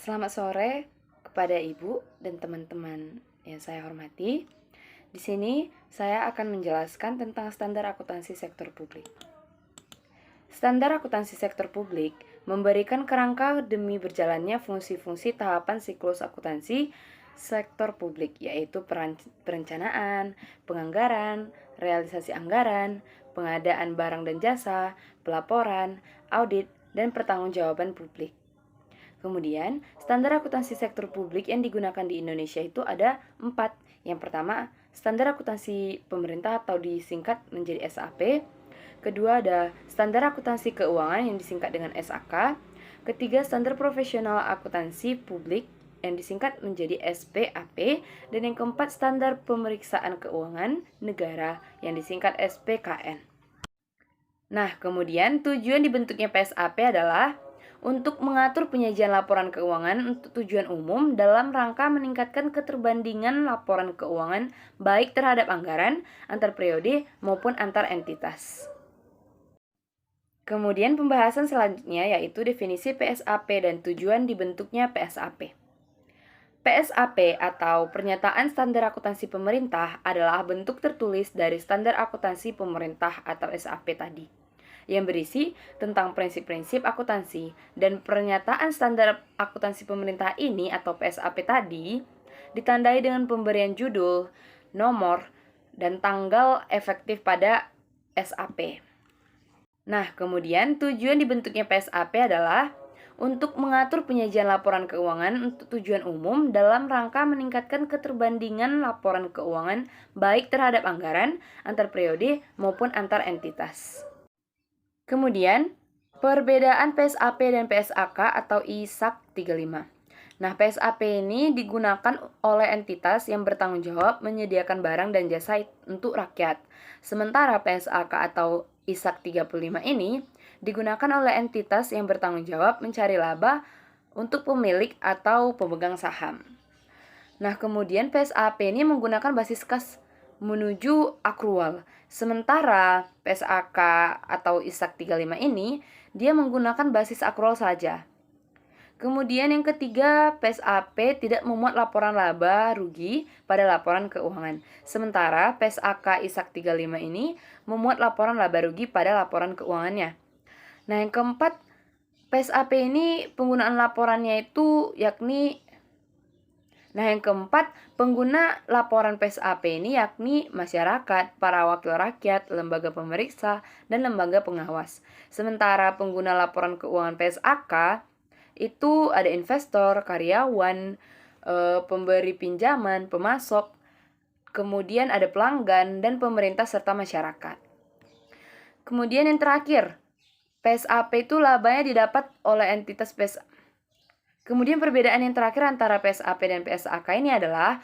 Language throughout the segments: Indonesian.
Selamat sore kepada Ibu dan teman-teman yang saya hormati. Di sini saya akan menjelaskan tentang standar akuntansi sektor publik. Standar akuntansi sektor publik memberikan kerangka demi berjalannya fungsi-fungsi tahapan siklus akuntansi sektor publik, yaitu perencanaan, penganggaran, realisasi anggaran, pengadaan barang dan jasa, pelaporan, audit, dan pertanggungjawaban publik. Kemudian, standar akuntansi sektor publik yang digunakan di Indonesia itu ada 4. Yang pertama, standar akuntansi pemerintah atau disingkat menjadi SAP. Kedua, ada standar akuntansi keuangan yang disingkat dengan SAK. Ketiga, standar profesional akuntansi publik yang disingkat menjadi SPAP. Dan yang keempat, standar pemeriksaan keuangan negara yang disingkat SPKN. Nah, kemudian tujuan dibentuknya PSAP adalah untuk mengatur penyajian laporan keuangan untuk tujuan umum dalam rangka meningkatkan keterbandingan laporan keuangan baik terhadap anggaran, antar periode, maupun antar entitas. Kemudian pembahasan selanjutnya yaitu definisi PSAP dan tujuan dibentuknya PSAP. PSAP atau Pernyataan Standar Akuntansi Pemerintah adalah bentuk tertulis dari Standar Akuntansi Pemerintah atau SAP tadi, yang berisi tentang prinsip-prinsip akuntansi, dan pernyataan standar akuntansi pemerintah ini atau PSAP tadi ditandai dengan pemberian judul, nomor, dan tanggal efektif pada SAP. Nah, kemudian tujuan dibentuknya PSAP adalah untuk mengatur penyajian laporan keuangan untuk tujuan umum dalam rangka meningkatkan keterbandingan laporan keuangan baik terhadap anggaran, antar periode, maupun antar entitas. Kemudian, perbedaan PSAP dan PSAK atau ISAK 35. Nah, PSAP ini digunakan oleh entitas yang bertanggung jawab menyediakan barang dan jasa untuk rakyat. Sementara PSAK atau ISAK 35 ini digunakan oleh entitas yang bertanggung jawab mencari laba untuk pemilik atau pemegang saham. Nah, kemudian PSAP ini menggunakan basis kas menuju akrual. Sementara PSAK atau ISAK 35 ini dia menggunakan basis akrual saja. Kemudian yang ketiga, PSAP tidak memuat laporan laba rugi pada laporan keuangan. Sementara PSAK ISAK 35 ini memuat laporan laba rugi pada laporan keuangannya. Nah, yang keempat, PSAP ini penggunaan laporannya itu yang keempat, pengguna laporan PSAP ini yakni masyarakat, para wakil rakyat, lembaga pemeriksa, dan lembaga pengawas. Sementara pengguna laporan keuangan PSAK itu ada investor, karyawan, pemberi pinjaman, pemasok, kemudian ada pelanggan, dan pemerintah serta masyarakat. Kemudian yang terakhir, PSAP itu labanya didapat oleh entitas PSAP. Kemudian perbedaan yang terakhir antara PSAP dan PSAK ini adalah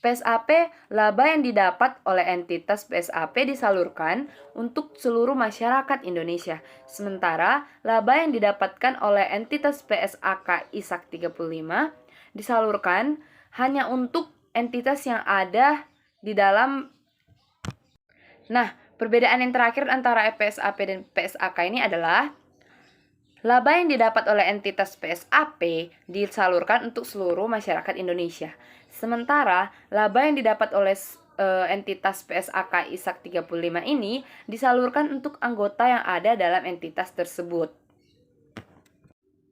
PSAP laba yang didapat oleh entitas PSAP disalurkan untuk seluruh masyarakat Indonesia. Sementara laba yang didapatkan oleh entitas PSAK ISAK 35 disalurkan hanya untuk entitas yang ada di dalam. Nah, perbedaan yang terakhir antara PSAP dan PSAK ini adalah laba yang didapat oleh entitas PSAP disalurkan untuk seluruh masyarakat Indonesia. Sementara laba yang didapat oleh entitas PSAK ISAK 35 ini disalurkan untuk anggota yang ada dalam entitas tersebut.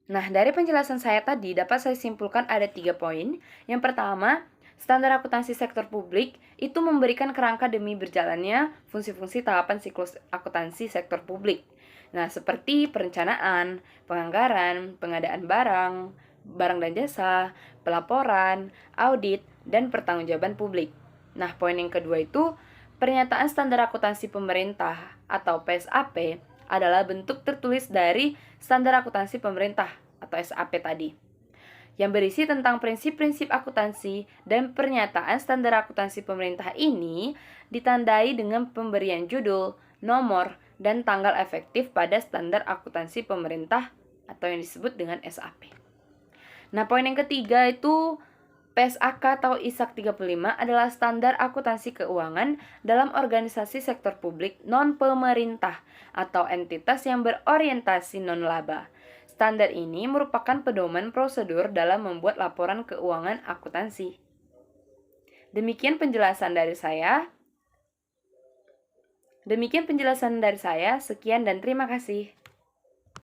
Nah, dari penjelasan saya tadi dapat saya simpulkan ada 3 poin. Yang pertama, standar akuntansi sektor publik itu memberikan kerangka demi berjalannya fungsi-fungsi tahapan siklus akuntansi sektor publik. Nah, seperti perencanaan, penganggaran, pengadaan barang dan jasa, pelaporan, audit, dan pertanggungjawaban publik. Nah, poin yang kedua itu, pernyataan standar akuntansi pemerintah atau PSAP adalah bentuk tertulis dari standar akuntansi pemerintah atau SAP tadi, yang berisi tentang prinsip-prinsip akuntansi, dan pernyataan standar akuntansi pemerintah ini ditandai dengan pemberian judul, nomor, dan tanggal efektif pada standar akuntansi pemerintah atau yang disebut dengan SAP. Nah, poin yang ketiga itu PSAK atau ISAK 35 adalah standar akuntansi keuangan dalam organisasi sektor publik non-pemerintah atau entitas yang berorientasi non-laba. Standar ini merupakan pedoman prosedur dalam membuat laporan keuangan akuntansi. Demikian penjelasan dari saya. Sekian dan terima kasih.